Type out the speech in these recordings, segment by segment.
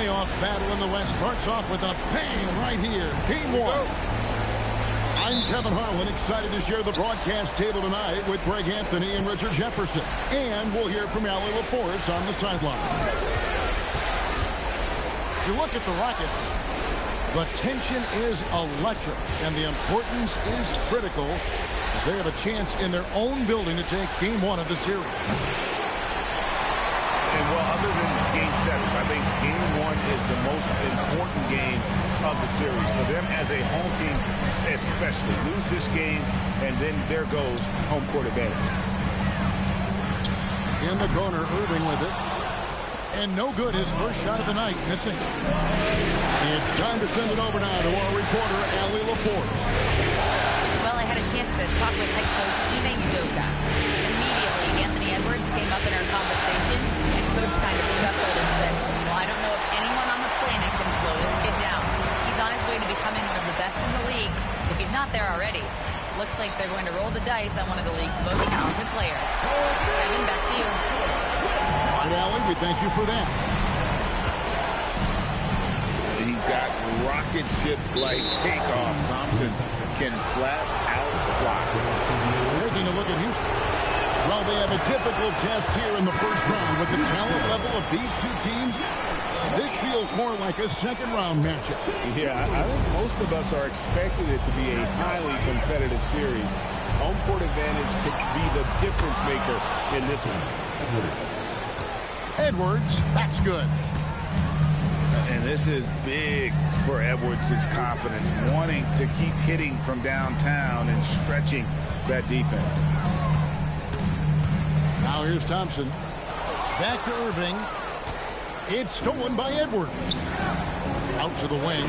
playoff battle in the West starts off with a bang right here. Game one. I'm Kevin Harlan, excited to share the broadcast table tonight with Greg Anthony and Richard Jefferson. And we'll hear from Allie LaForce on the sideline. You look at the Rockets, the tension is electric, and the importance is critical as they have a chance in their own building to take game one of the series. And well, other than game 7, I think game 1 is the most important game of the series. For them as a home team, especially, lose this game, and then there goes home court advantage. In the corner, Irving with it. And no good, his first shot of the night, missing. It's time to send it over now to our reporter, Allie LaForce. Well, I had a chance to talk with head coach Ime Udoka. Immediately, Anthony Edwards came up in our conversation, and coach kind of chuckled and said, well, I don't know if anyone on the planet can slow this kid down. He's on his way to becoming one of the best in the league, if he's not there already. Looks like they're going to roll the dice on one of the league's most talented players. Kevin, back to you. All right, Allie, we thank you for that. He's got rocket ship-like takeoff. Thompson can flat out fly. Taking a look at Houston. Well, they have a difficult test here in the first round. With the talent level of these two teams, this feels more like a second-round matchup. Yeah, I think most of us are expecting it to be a highly competitive series. Home court advantage could be the difference maker in this one. Edwards, that's good. And this is big for Edwards' confidence, wanting to keep hitting from downtown and stretching that defense. Now here's Thompson. Back to Irving. It's stolen by Edwards. Out to the wing.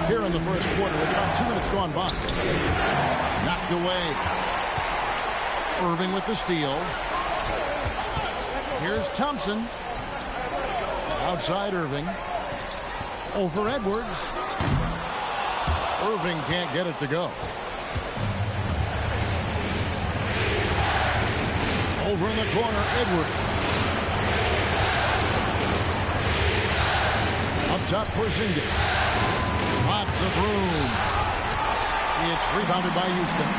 Here in the first quarter with about 2 minutes gone by. Knocked away. Irving with the steal. Here's Thompson. Outside Irving. Over Edwards. Irving can't get it to go. Over in the corner, Edwards. Up top, Porzingis. Lots of room. It's rebounded by Houston.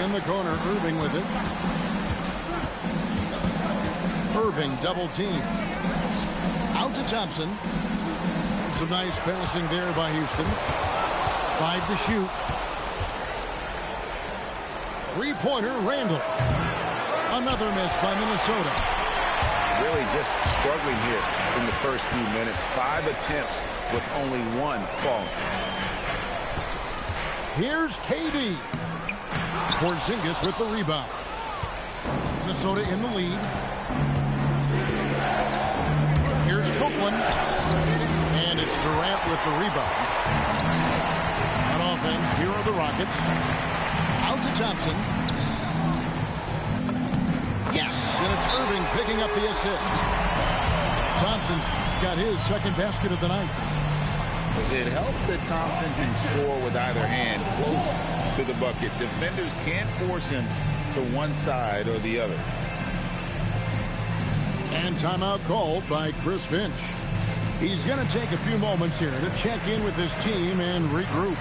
In the corner, Irving with it. Irving double team. Out to Thompson. And some nice passing there by Houston. 5 to shoot. Three-pointer, Randall. Another miss by Minnesota. Really just struggling here in the first few minutes. 5 attempts with only 1 falling. Here's KD. Porzingis with the rebound. Minnesota in the lead. Here's Copeland. And it's Durant with the rebound. On offense, here are the Rockets. Out to Thompson. Yes, and it's Irving picking up the assist. Thompson's got his second basket of the night. It helps that Thompson can score with either hand close to the bucket. Defenders can't force him to one side or the other. And timeout called by Chris Finch. He's going to take a few moments here to check in with his team and regroup.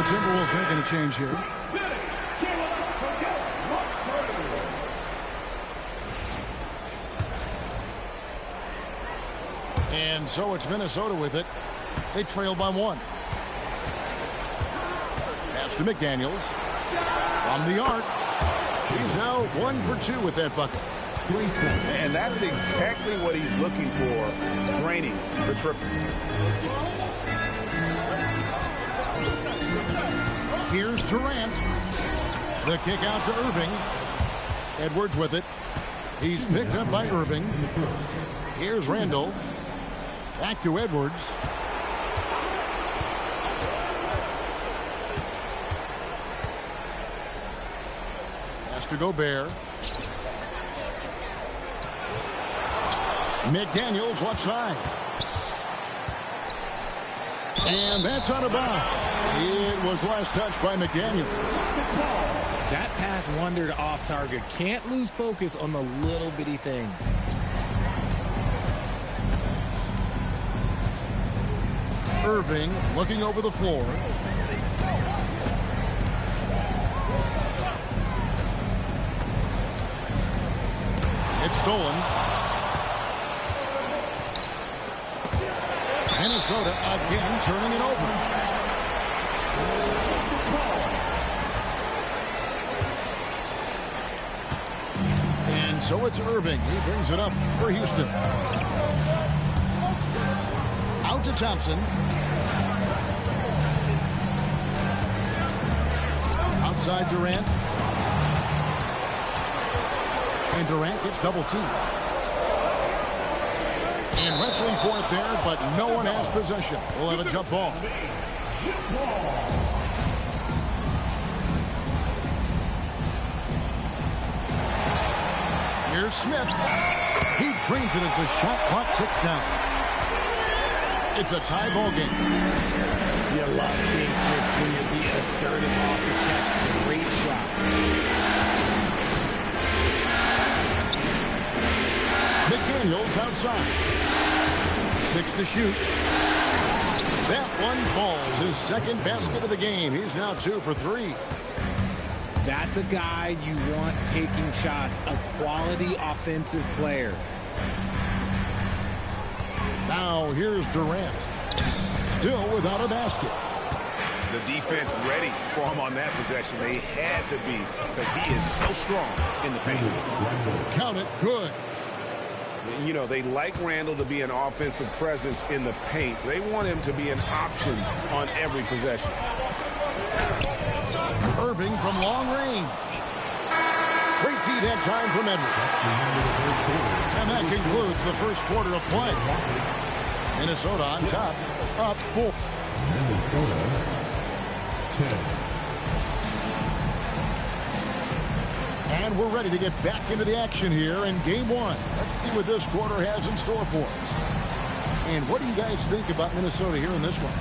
Timberwolves making a change here. And so it's Minnesota with it. They trail by 1. Pass to McDaniels. From the arc. He's now 1 for 2 with that bucket. And that's exactly what he's looking for, draining the triple. Here's Durant. The kick out to Irving. Edwards with it. He's picked up by Irving. Here's Randall. Back to Edwards. Pass to Gobert. McDaniels left side. And that's out of bounds. It was last touched by McDaniels. That pass wandered off target. Can't lose focus on the little bitty things. Irving looking over the floor. It's stolen. Minnesota again turning it over. And so it's Irving. He brings it up for Houston. Out to Thompson. Outside Durant. And Durant gets double teamed. And wrestling for it there, but no one has possession. We'll have a jump ball. Here's Smith. He drains it as the shot clock ticks down. It's a tie ball game. You love seeing Smith Jr. be assertive off the catch. Great shot. McDaniels outside. 6 to shoot. That one falls. His second basket of the game. He's now 2 for 3. That's a guy you want taking shots. A quality offensive player. Now here's Durant. Still without a basket. The defense ready for him on that possession. They had to be, because he is so strong in the paint. Count it. Good. You know, they like Randall to be an offensive presence in the paint. They want him to be an option on every possession. Irving from long range. Great D that time from Edwards. And that concludes the first quarter of play. Minnesota on top, up 4. Minnesota 10. And we're ready to get back into the action here in game 1. Let's see what this quarter has in store for us. And what do you guys think about Minnesota here in this one?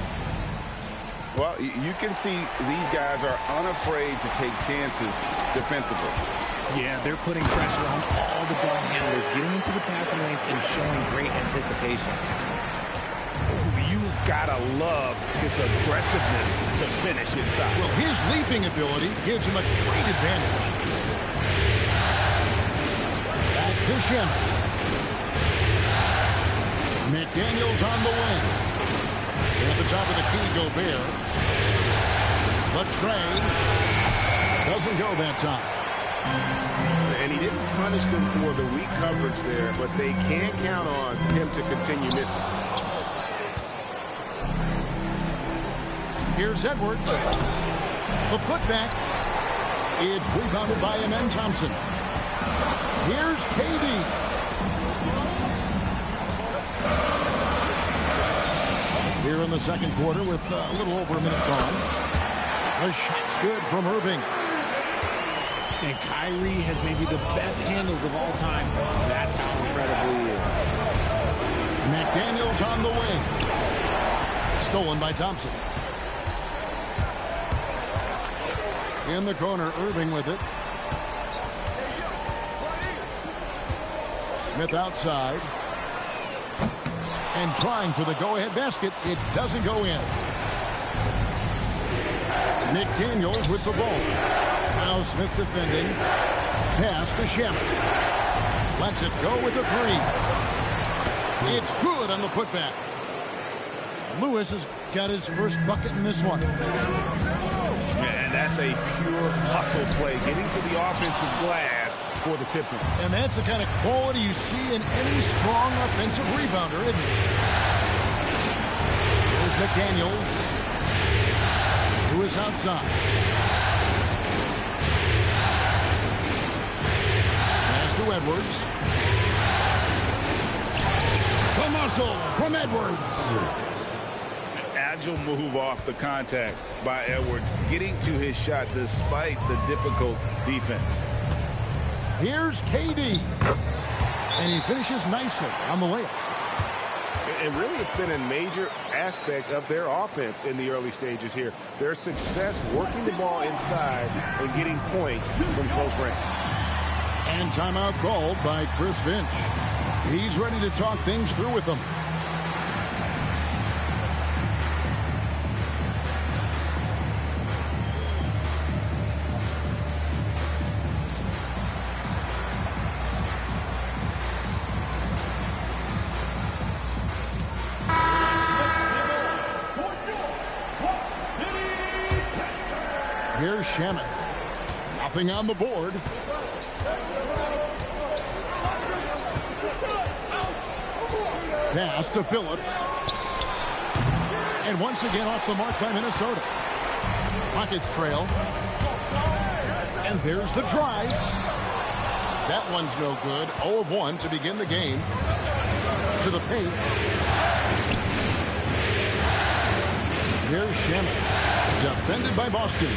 Well, you can see these guys are unafraid to take chances defensively. Yeah, they're putting pressure on all the ball handlers, getting into the passing lanes and showing great anticipation. You gotta love his aggressiveness to finish inside. Well, his leaping ability gives him a great advantage. Back to Shemet. McDaniels on the wing. At the top of the key, Gobert. But Trey doesn't go that time. And he didn't punish them for the weak coverage there, but they can't count on him to continue missing. Here's Edwards. The putback. It's rebounded by Amen Thompson. Here's KD. Here in the second quarter with a little over a minute gone. The shot's good from Irving. And Kyrie has maybe the best handles of all time. That's how incredible he is. McDaniels on the wing. Stolen by Thompson. In the corner, Irving with it. Smith outside. And trying for the go-ahead basket. It doesn't go in. McDaniels with the ball. Now Smith defending. Pass to Shemet. Lets it go with the 3. It's good on the putback. Lewis has got his first bucket in this one. And that's a pure hustle play. Getting to the offensive glass for the tip in. And that's the kind of quality you see in any strong offensive rebounder, isn't it? Here's McDaniels, who is outside. Pass to Edwards. The muscle from Edwards. Agile move off the contact by Edwards, getting to his shot despite the difficult defense. Here's KD. And he finishes nicely on the layup. And really, it's been a major aspect of their offense in the early stages here. Their success working the ball inside and getting points from close range. And timeout called by Chris Finch. He's ready to talk things through with them. Here's Shaman. Nothing on the board. Pass to Phillips. And once again off the mark by Minnesota. Rockets trail. And there's the drive. That one's no good. 0 of 1 to begin the game. To the paint. Here's Shaman. Defended by Boston.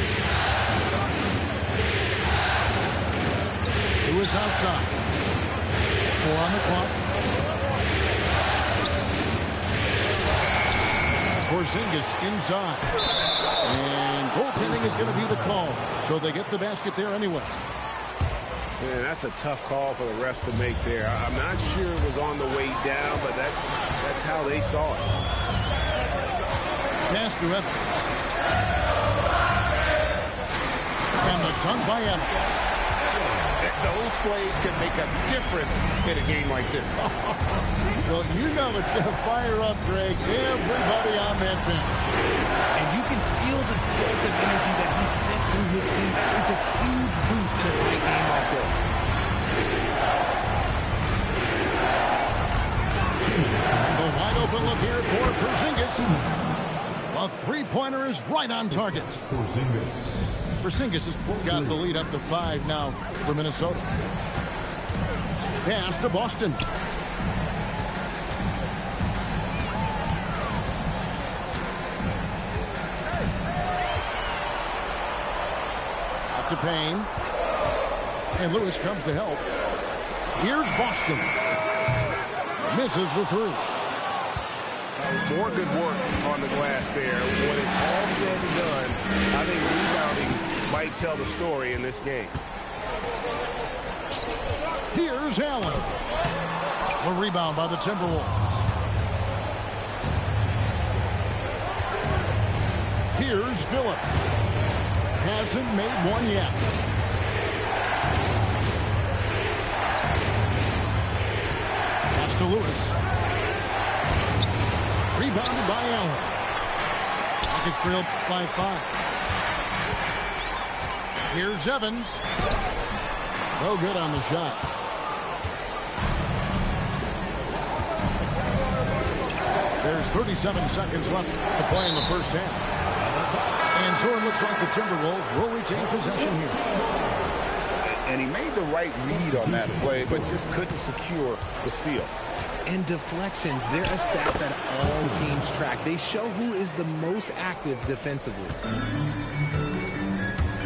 Who is outside. 4 on the clock. Porzingis inside. And goaltending is going to be the call. So they get the basket there anyway. Man, that's a tough call for the refs to make there. I'm not sure it was on the way down, but that's how they saw it. Pass to Evans. And the dunk by Evans. Those plays can make a difference in a game like this. Well, you know it's going to fire up, Greg. Everybody on that bench. And you can feel the jolt of energy that he sent through his team. That is a huge boost in a tight game like this. The wide open look here for Porzingis. A three-pointer is right on target. Porzingis has got the lead up to 5 now for Minnesota. Pass to Boston. Up to Payne. And Lewis comes to help. Here's Boston. Misses the 3. More good work on the glass there. When it's all said and done, I think rebounding might tell the story in this game. Here's Allen. A rebound by the Timberwolves. Here's Phillips. Hasn't made one yet. Pass to Lewis. Rebounded by Allen. Rockets trail by 5. Here's Evans. No good on the shot. There's 37 seconds left to play in the first half. And so it looks like the Timberwolves will retain possession here. And he made the right read on that play, but just couldn't secure the steal. And deflections, they're a stat that all teams track. They show who is the most active defensively.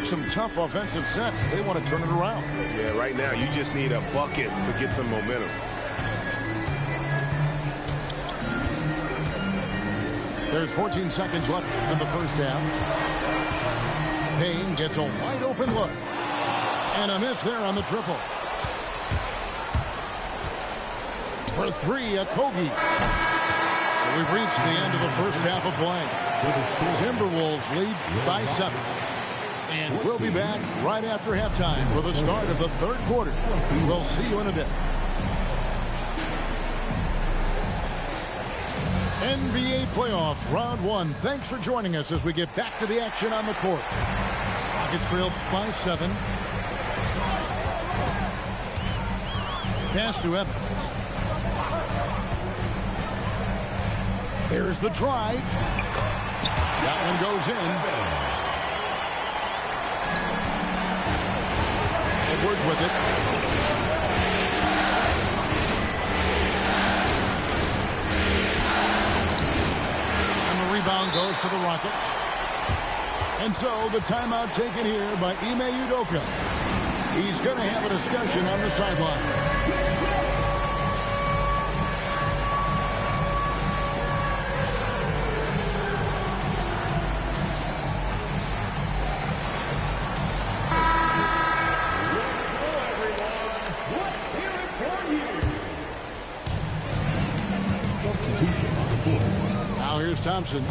Some tough offensive sets. They want to turn it around. Yeah, right now you just need a bucket to get some momentum. There's 14 seconds left in the first half. Payne gets a wide open look. And a miss there on the triple. For 3, a Kogi. So we've reached the end of the first half of play. Timberwolves lead by 7. And we'll be back right after halftime for the start of the third quarter. We'll see you in a bit. NBA playoff round 1. Thanks for joining us as we get back to the action on the court. Rockets trail by 7. Pass to Evans. There's the drive. That one goes in. Edwards with it. And the rebound goes to the Rockets. And so the timeout taken here by Ime Udoka. He's going to have a discussion on the sideline. Now here's Thompson.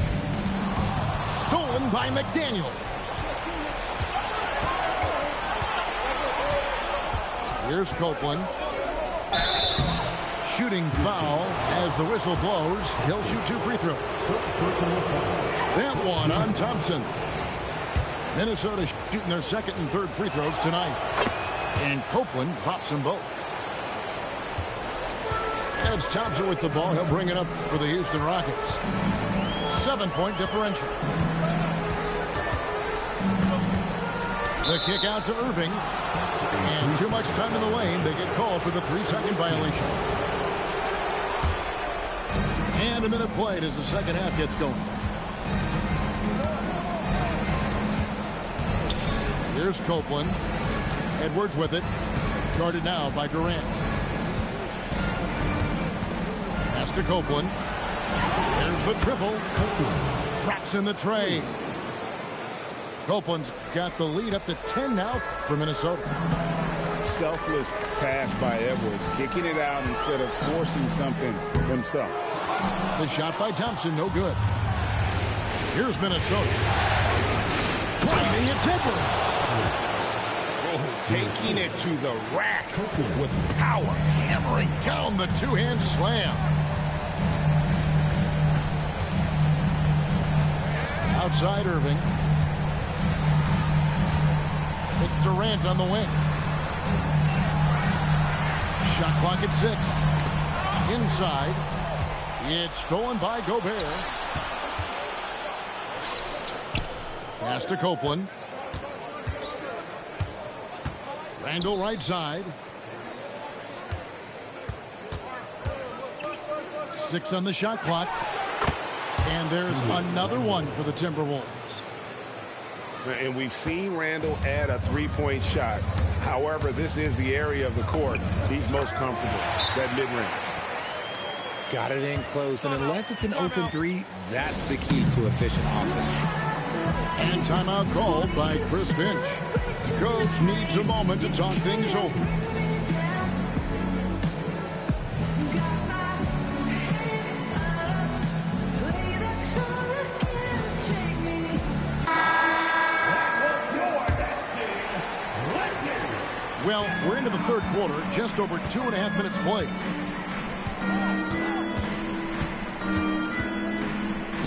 Stolen by McDaniel. Here's Copeland. Shooting foul as the whistle blows. He'll shoot 2 free throws. That one on Thompson. Minnesota shooting their second and third free throws tonight. And Copeland drops them both. And it's Thompson with the ball. He'll bring it up for the Houston Rockets. 7-point differential. The kick out to Irving. And too much time in the lane. They get called for the 3-second violation. And a minute played as the second half gets going. Here's Copeland. Edwards with it. Guarded now by Durant. Pass to Copeland. There's the triple. Drops in the tray. Copeland's got the lead up to 10 now for Minnesota. Selfless pass by Edwards, kicking it out instead of forcing something himself. The shot by Thompson, no good. Here's Minnesota. Driving it Edwards. Oh, taking it to the rack with power. Hammering down the two-hand slam. Outside Irving. It's Durant on the wing. Shot clock at 6. Inside. It's stolen by Gobert. Pass to Copeland. Randall right side. 6 on the shot clock. And there's another one for the Timberwolves. And we've seen Randall add a three-point shot. However, this is the area of the court he's most comfortable, that mid-range. Got it in close, and unless it's an open three, that's the key to efficient offense. And timeout called by Chris Finch. Coach needs a moment to talk things over. Well, we're into the third quarter, just over 2.5 minutes played.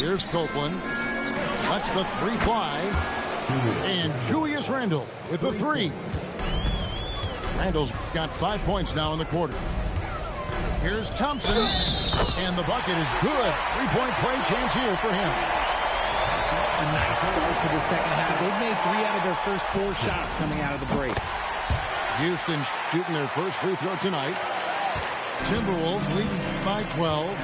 Here's Copeland. Lets the 3 fly. And Julius Randle with the 3. Randle's got 5 points now in the quarter. Here's Thompson. And the bucket is good. 3-point play chance here for him. A nice start to the second half. They've made 3 out of their first 4 shots coming out of the break. Houston shooting their first free throw tonight. Timberwolves leading by 12.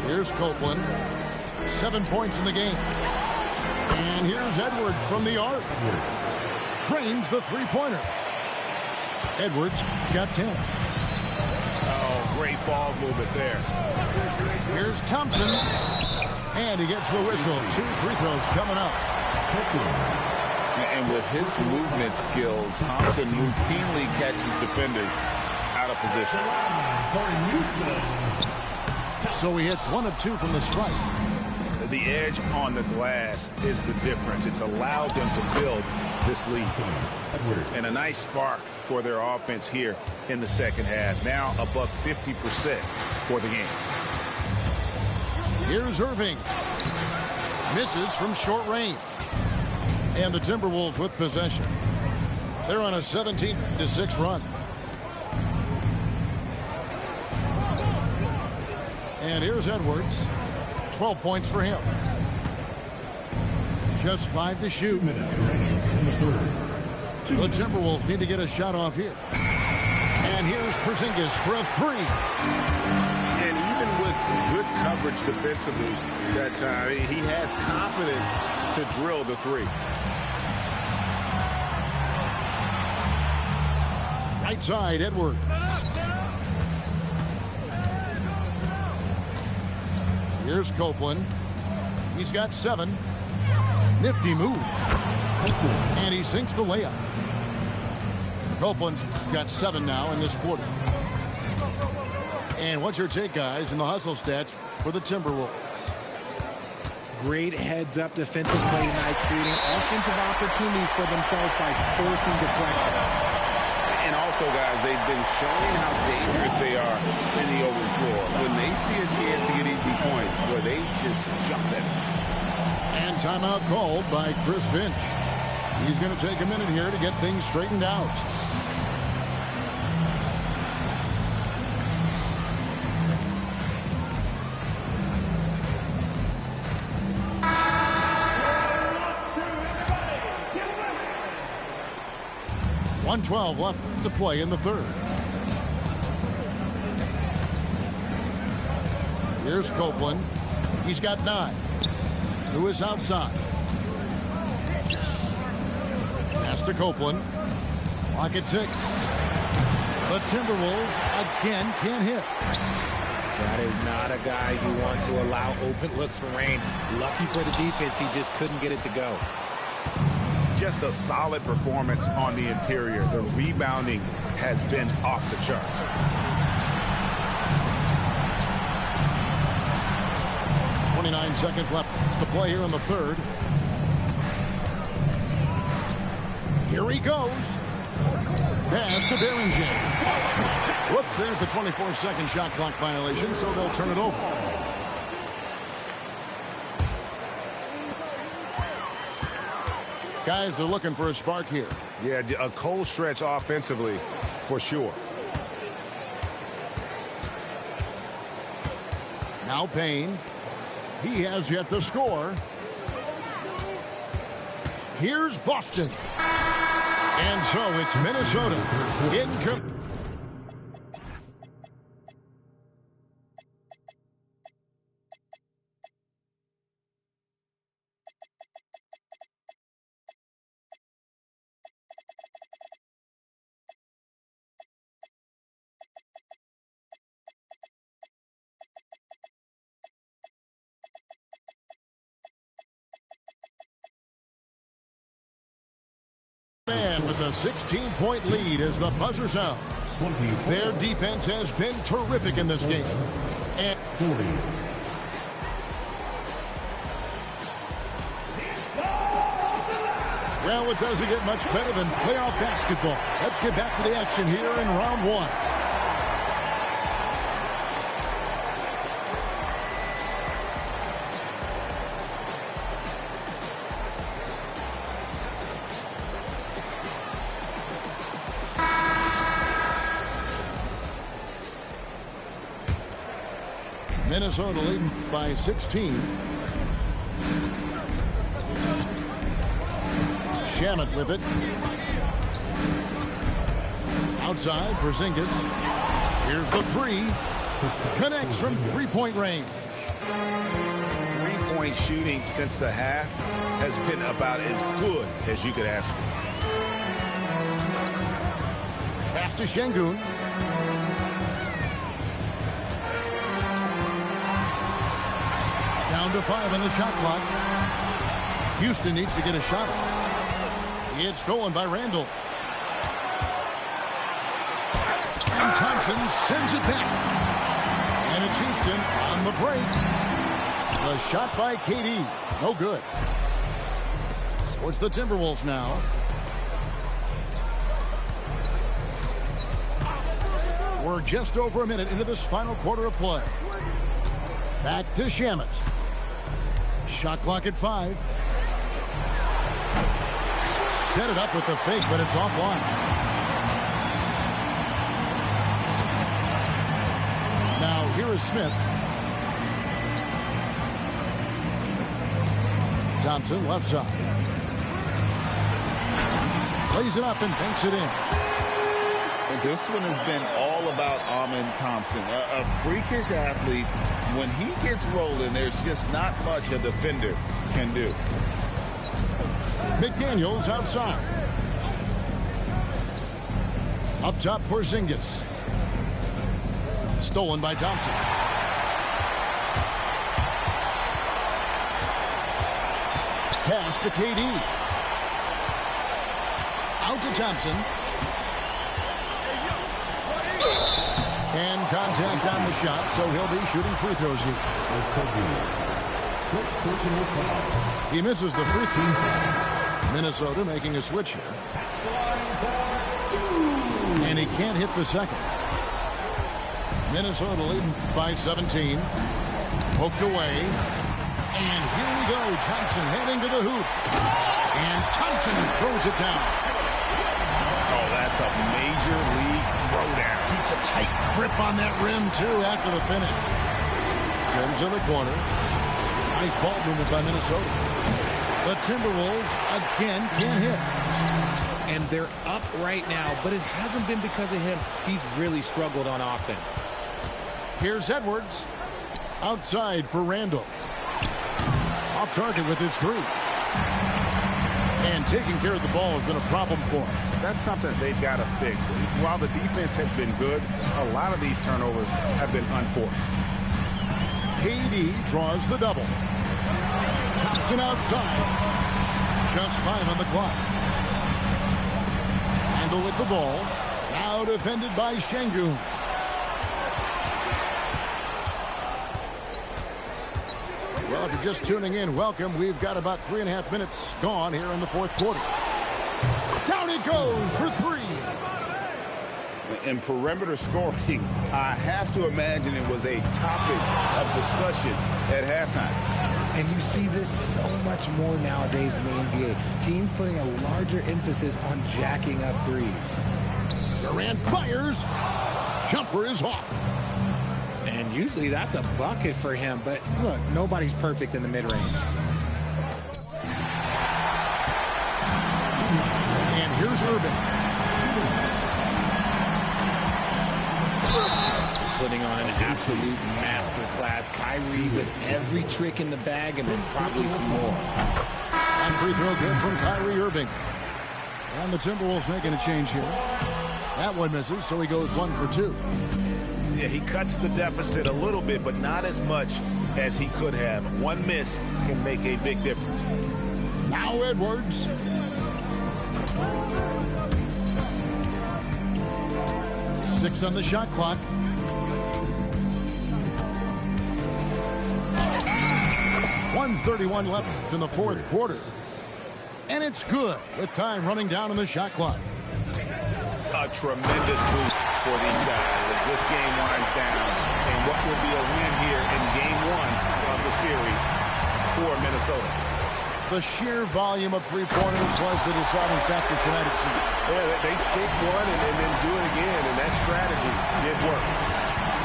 Here's Copeland. 7 points in the game. And here's Edwards from the arc. Drains the three-pointer. Edwards got 10. Oh, great ball movement there. Here's Thompson. And he gets the whistle. 2 free throws coming up. And with his movement skills, Thompson routinely catches defenders out of position. So he hits 1 of 2 from the stripe. The edge on the glass is the difference. It's allowed them to build this lead. And a nice spark for their offense here in the second half. Now above 50% for the game. Here's Irving. Misses from short range. And the Timberwolves with possession. They're on a 17-6 run. And here's Edwards. 12 points for him. Just 5 to shoot. The Timberwolves need to get a shot off here. And here's Porzingis for a 3. And even with good coverage defensively that time, he has confidence to drill the 3. Right side, Edwards. Here's Copeland. He's got 7. Nifty move. And he sinks the layup. Copeland's got 7 now in this quarter. And what's your take, guys, in the hustle stats for the Timberwolves? Great heads-up defensive play tonight, creating offensive opportunities for themselves by forcing deflections. And also, guys, they've been showing how dangerous they are in the open floor. When they see a chance to get easy points, where they just jump at it. And timeout called by Chris Finch. He's going to take a minute here to get things straightened out. .112 left to play in the third. Here's Copeland. He's got 9. Who is outside? Pass to Copeland. Clock at 6. The Timberwolves again can't hit. That is not a guy you want to allow open looks from range. Lucky for the defense, he just couldn't get it to go. Just a solid performance on the interior. The rebounding has been off the charts. .29 seconds left to play here in the third. Here he goes. Pass to Berringer. Whoops, there's the 24-second shot clock violation, so they'll turn it over. Guys, they're looking for a spark here. Yeah, a cold stretch offensively, for sure. Now Payne. He has yet to score. Here's Boston. And so it's Minnesota. Man with a 16-point lead as the buzzer sounds. Their defense has been terrific in this game. And well, it doesn't get much better than playoff basketball. Let's get back to the action here in round 1. Minnesota leading by 16. Shamet with it. Outside, Porzingis. Here's the 3. Connects from three-point range. Three-point shooting since the half has been about as good as you could ask for. Pass to Şengün. Down to 5 on the shot clock. Houston needs to get a shot off. It's stolen by Randall. And Thompson sends it back. And it's Houston on the break. The shot by KD. No good. So it's the Timberwolves now. We're just over a minute into this final quarter of play. Back to Shamet. Shot clock at 5. set it up with the fake, but it's offline. Now here is Smith. Thompson left side. Plays it up and banks it in. And this one has been all about Amen Thompson. A freakish athlete. When he gets rolling, there's just not much a defender can do. McDaniels outside. Up top, Porzingis. Stolen by Thompson. Pass to KD. Out to Thompson. And contact on the shot, so he'll be shooting free throws here. He misses the free throw. Minnesota making a switch here. And he can't hit the second. Minnesota leading by 17. Poked away. And here we go. Thompson heading to the hoop. And Thompson throws it down. Oh, that's a major league throwdown. Keeps a tight grip on that rim, too, after the finish. Sims in the corner. Nice ball movement by Minnesota. The Timberwolves again can't hit. And they're up right now, but it hasn't been because of him. He's really struggled on offense. Here's Edwards. Outside for Randall. Off target with his three. And taking care of the ball has been a problem for him. That's something they've got to fix. While the defense has been good, a lot of these turnovers have been unforced. KD draws the double. Thompson outside. Just 5 on the clock. Randall with the ball. Now defended by Şengün. Well, if you're just tuning in, welcome. We've got about 3.5 minutes gone here in the fourth quarter. Down he goes for three. In perimeter scoring, I have to imagine it was a topic of discussion at halftime. And you see this so much more nowadays in the NBA. Teams putting a larger emphasis on jacking up threes. Durant fires. Jumper is off. And usually that's a bucket for him. But look, nobody's perfect in the mid-range. And here's Irving. Putting on an absolute masterclass. Kyrie with every trick in the bag and then probably some more. And free throw good from Kyrie Irving. And the Timberwolves making a change here. That one misses, so he goes 1 for 2. Yeah, he cuts the deficit a little bit, but not as much as he could have. One miss can make a big difference. Now Edwards. Six on the shot clock. .131 left in the fourth quarter. And it's good with time running down on the shot clock. A tremendous boost for these guys as this game winds down. And what will be a win here in game one of the series for Minnesota. The sheer volume of three-pointers was the deciding factor tonight, it seemed. Yeah, they sink one and then do it again, and that strategy did work.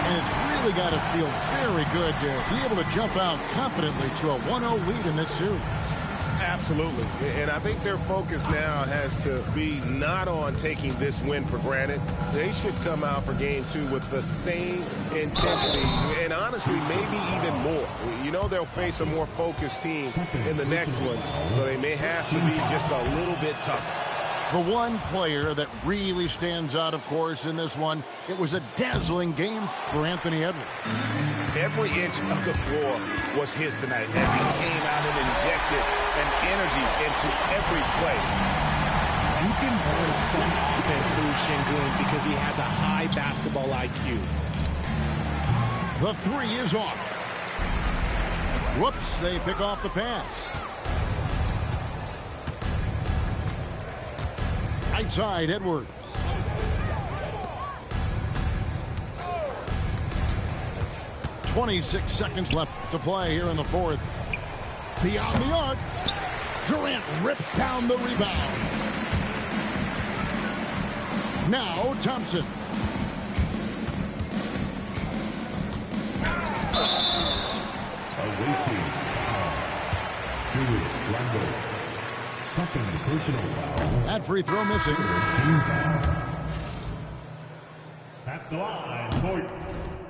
And it's really got to feel very good to be able to jump out confidently to a 1-0 lead in this series. Absolutely. And I think their focus now has to be not on taking this win for granted. They should come out for game two with the same intensity and honestly maybe even more. You know they'll face a more focused team in the next one, so they may have to be just a little bit tougher. The one player that really stands out, of course, in this one, it was a dazzling game for Anthony Edwards. Every inch of the floor was his tonight as he came out and injected an energy into every play. You can run some offense through Şengün because he has a high basketball IQ. The three is off. Whoops, they pick off the pass. Right side, Edwards. .26 seconds left to play here in the fourth. Beyond the arc. Durant Grant rips down the rebound. Now Thompson. Awaiting foul. Julius Randle. Second personal foul. That free throw missing. Team foul. At the line, Voigt.